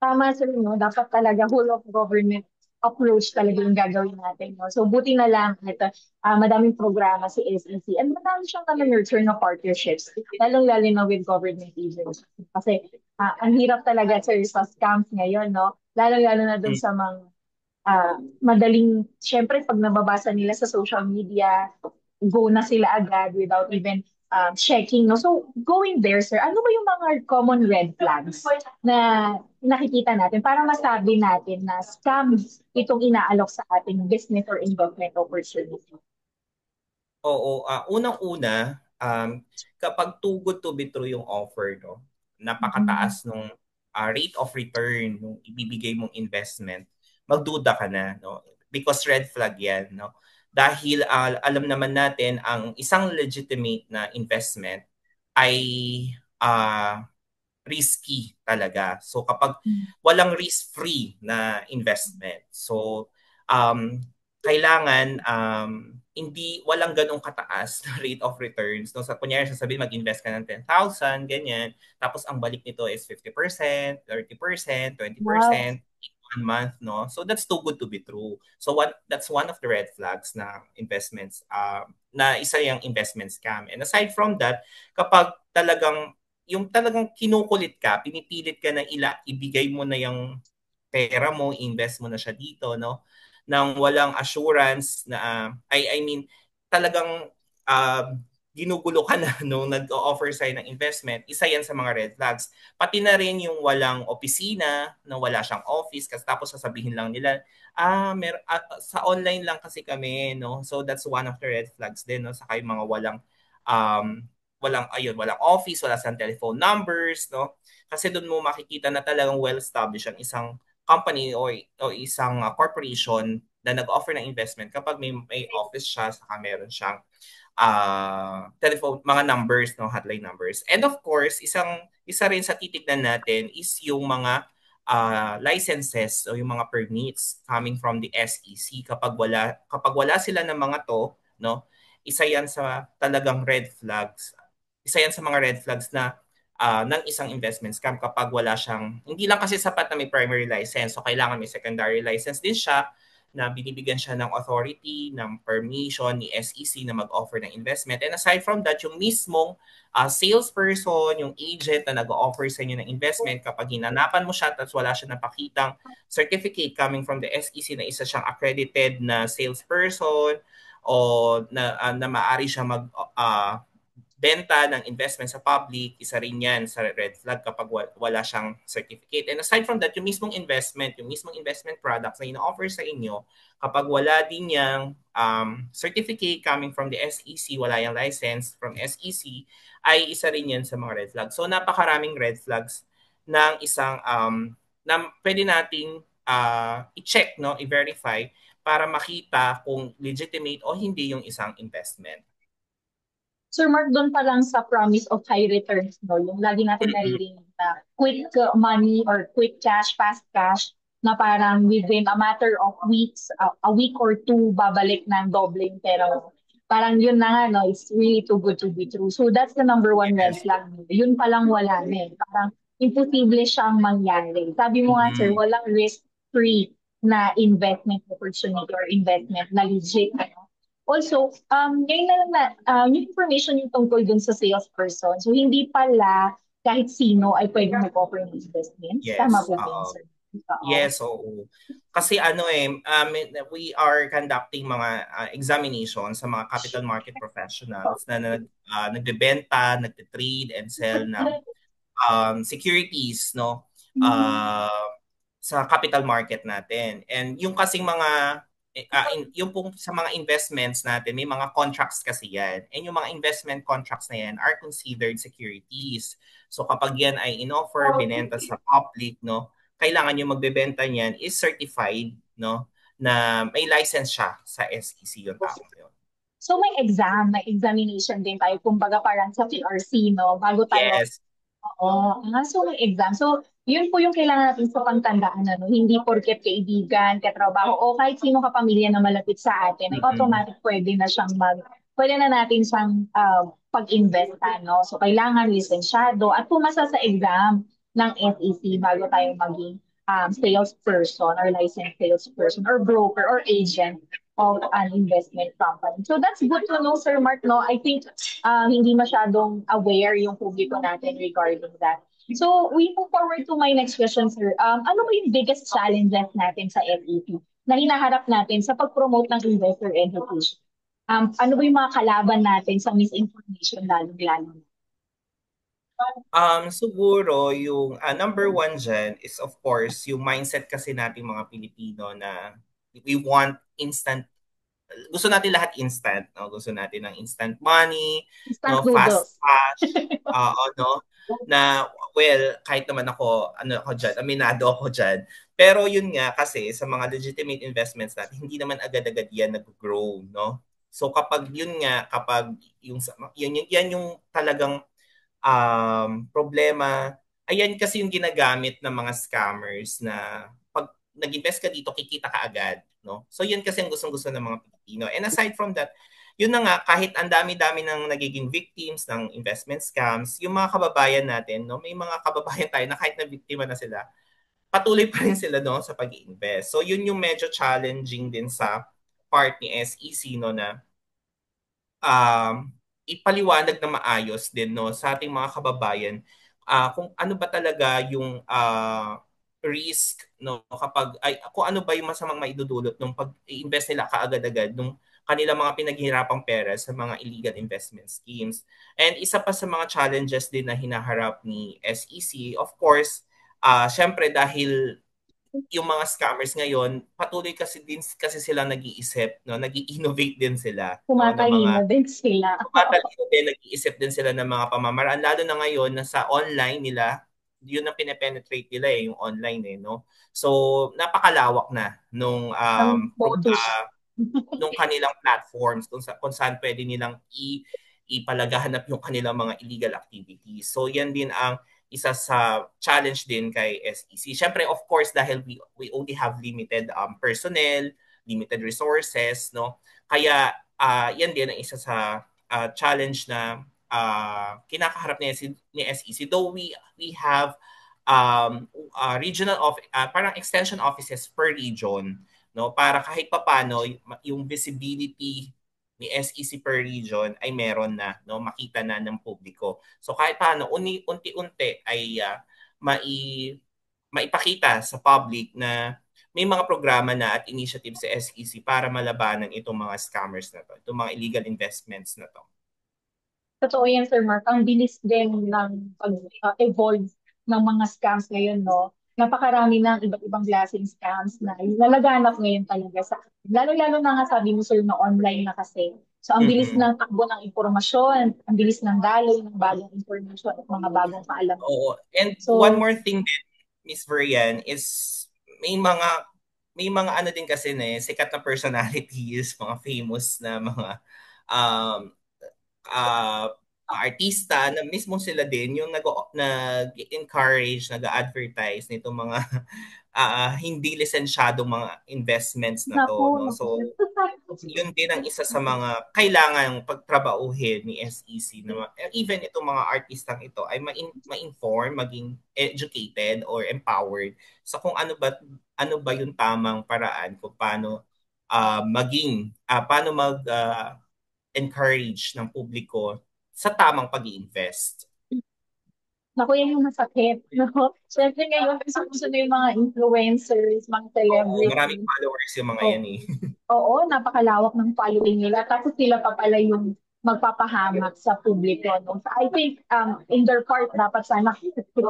Tama sir, no? Dapat talaga whole of government approach talaga yung gagawin natin. No? So buti na lang ito, madaming programa si SEC and madami siyang nurture na partnerships, lalong-lalo na with government agencies. Kasi ang hirap talaga sir sa scams ngayon, no? Lalong-lalo na dun Mm. sa mga madaling, syempre pag nababasa nila sa social media, go na sila agad without even checking. No? So going there, sir, ano ba yung mga common red flags na nakikita natin para masabi natin na scam itong inaalok sa ating business or investment opportunity? Oo, unang-una, kapag too good to be true yung offer, no, Mhm. napakataas nung rate of return nung ibibigay mong investment, magduda ka na, no? Because red flag yan, no? Dahil alam naman natin ang isang legitimate na investment ay ah, risky talaga. So kapag walang risk-free na investment, so um, kailangan hindi walang ganong kataas na rate of returns. No? Sa kunyari sasabihin mag-invest ka ng 10,000, ganyan. Tapos ang balik nito is 50%, 30%, Wow. 20% in 1 month, no? So that's too good to be true. So that's one of the red flags na investments na isa yung investment scam. And aside from that, kapag talagang kinukulit ka, pinipilit ka na ibigay mo na yung pera mo, invest mo na siya dito, no? Nang walang assurance na, I mean, talagang uh, ginugulo ka na nung nag-offer sa'yo ng investment, isa yan sa mga red flags. Pati na rin yung walang opisina, na wala siyang office, kasi tapos sasabihin lang nila, sa online lang kasi kami, no? So that's one of the red flags din, no? Saka yung mga um, walang office, wala siyang telephone numbers, no? Kasi doon mo makikita na talagang well-established ang isang company o isang corporation na nag-offer ng investment kapag may office siya, saka meron siyang telephone, mga numbers, no, hotline numbers. And of course, isa rin sa titignan natin is yung mga licenses o yung mga permits coming from the SEC. Kapag wala sila ng mga to, no, isa yan sa talagang red flags. Isa yan sa mga red flags na ng isang investment scam kapag wala siyang, hindi lang kasi sapat na may primary license, so kailangan may secondary license din siya na binibigyan siya ng authority, ng permission ni SEC na mag-offer ng investment. And aside from that, yung mismong salesperson, yung agent na nag-offer sa inyo ng investment, kapag hinanapan mo siya at wala siya napakitang certificate coming from the SEC na isa siyang accredited na salesperson o na maaari siya benta ng investment sa public, isa rin yan sa red flag kapag wala siyang certificate. And aside from that, yung mismong investment products na ino-offer sa inyo, kapag wala din yung certificate coming from the SEC, wala yung license from SEC, ay isa rin yan sa mga red flags. So napakaraming red flags ng isang na pwede nating i-check, no, i-verify para makita kung legitimate o hindi yung isang investment. Sir Mark, doon pa lang sa promise of high returns, no? Yung lagi natin Mm-mm. naririnig na quick money or quick cash, fast cash, na parang within a matter of weeks, a week or two, babalik ng doble yung pera mo. Parang yun na nga, no? It's really too good to be true. So that's the number one red Yes. flag. Yun pa lang wala na eh. Parang imposible siyang mangyari. Sabi mo nga, sir, Mm. walang risk-free na investment opportunity or investment na legit. Ano? Also, ngayon na lang na, yung information yung tungkol dun sa salesperson. So, hindi pala kahit sino ay pwede mag-offer ng investments. Tama Yes, po ba yun, oo. sir? Oo. Yes, oo. Kasi ano we are conducting mga examinations sa mga capital market professionals na nagbebenta, nagte-trade and sell ng securities, no? Uh, sa capital market natin. And yung kasing yung pong sa mga investments natin, may mga contracts kasi yan. And yung mga investment contracts na yan are considered securities. So kapag yan ay inoffer, binenta sa public, no, kailangan yung magbebenta niyan is certified, no, na may license siya sa SEC, yung tao yun. So, may examination din tayo. Kumbaga parang sa PRC, no? Bago tayo. Yes. Oo. So may exam. So, yun po yung kailangan natin sa pagtandaan. Ano? Hindi porket kaibigan, katrabaho, o kahit sino kapamilya na malapit sa atin, ay Mm-mm. automatic pwede na natin siyang pag-invest. No? So, kailangan lisensyado at pumasa sa exam ng SEC bago tayo maging salesperson or licensed salesperson or broker or agent of an investment company. So that's good to know, Sir Mark. No, I think hindi masyadong aware yung publiko natin regarding that. So we move forward to my next question, sir. Ano ba yung biggest challenges natin sa LEP na hinaharap natin sa pag-promote ng investor education? Ano ba yung mga kalaban natin sa misinformation lalo-lalo? Siguro yung number one dyan is of course yung mindset kasi nating mga Pilipino na we want instant, gusto natin lahat instant, no? Gusto natin ng instant money, Instant no, fast noodles. cash, no, na well, kahit naman ako, ano ako diyan, aminado ako diyan. Pero yun nga kasi sa mga legitimate investments natin, hindi naman agad-agad yan nag-grow, no? So kapag yun nga, kapag yung yan yung talagang problema, ayan kasi yung ginagamit ng mga scammers na pag nag-invest ka dito, kikita ka agad. No? So yun kasi ang gustong-gusto ng mga Pilipino. And aside from that, yun na nga, kahit ang dami-dami ng nagiging victims ng investment scams, yung mga kababayan natin, no, may mga kababayan tayo na kahit na biktima na sila, patuloy pa rin sila no, sa pag-invest. So yun yung medyo challenging din sa part ni SEC no, na um, ipaliwanag na maayos din no sa ating mga kababayan kung ano ba talaga yung risk no kapag ay kung ano ba yung masamang maidudulot nung pag-invest nila kaagad-agad nung kanilang mga pinaghihirapang pera sa mga illegal investment schemes. And isa pa sa mga challenges din na hinaharap ni SEC, of course, syempre dahil yung mga scammers ngayon, patuloy kasi sila nag-iisip, no? Nag-innovate din sila, no, ng mga Tumatalino din sila. tumatalino din, nag-iisip din sila ng mga pamamaraan lalo na ngayon na sa online nila, yun ang pine-penetrate nila yung online no. So, napakalawak na nung Ang modus. nung kanilang platforms kung saan pwede nilang ipalagahanap yung kanilang mga illegal activities. So yan din ang isa sa challenge din kay SEC. Siyempre, of course, dahil we only have limited personnel, limited resources, no? Kaya yan din ang isa sa challenge na kinakaharap ni SEC. Though we have regional parang extension offices per region, no, para kahit papano yung visibility ni SEC per region ay meron na no, makita na ng publiko. So kahit paano unti-unti ay maipakita sa public na may mga programa na at initiative sa SEC para malabanan itong mga scammers na to, itong mga illegal investments na to. Totoo yan, Sir Mark. Ang bilis din ng pag-evolve ng mga scams ngayon, no? Napakarami ng iba't ibang klaseng scams na nalaganap ngayon talaga sa lalo-lalo na nga sabi mo, sir, na online na kasi. So, ang bilis Mm-hmm. ng takbo ng impormasyon, ang bilis ng daloy ng bagong impormasyon at mga bagong kaalaman. Oo. And one So, more thing din, Miss Verian, is may mga may mga ano din kasi na sikat na personalities, mga famous na mga um, uh, artista na mismo sila din yung nag-encourage, nag-advertise nitong mga hindi lisensyadong mga investments na naku, to, no? naku. So yun din ang isa sa mga kailangan pagtrabahuhin ni SEC na even itong mga artistang ito ay ma-inform, maging educated or empowered sa kung ano ba yung tamang paraan kung paano paano encourage ng publiko sa tamang pag-iinvest. Naku, yan yung masakit, no? Siyempre ngayon, gusto na yung mga influencers, mga Oo, maraming celebrities. followers yung mga yan eh. Oo, napakalawak ng following nila. Tapos sila pa pala yung magpapahamak sa publiko. No? So I think in their part, dapat sana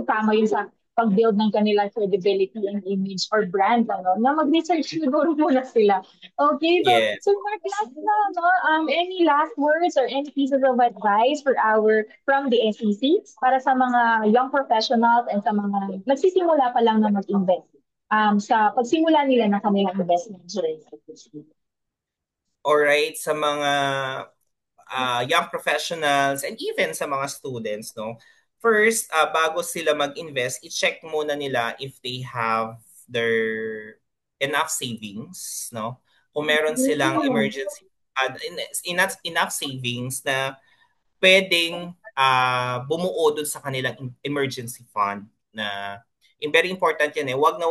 tama yun sa pag-build ng kanilang credibility and image or brand, ano, na mag-research siguro muna sila. Okay, Yes. so Mark, last na, no? Any last words or any pieces of advice from the SEC para sa mga young professionals and sa mga nagsisimula pa lang na mag-invest sa pagsimula nila ng kanilang investment journey. Alright, sa mga young professionals and even sa mga students, no? First, bago sila mag-invest, i-check muna nila if they have their enough savings, no? Kung meron silang emergency enough savings na pwedeng bumuo dun sa kanilang emergency fund na very important yan eh. Wag na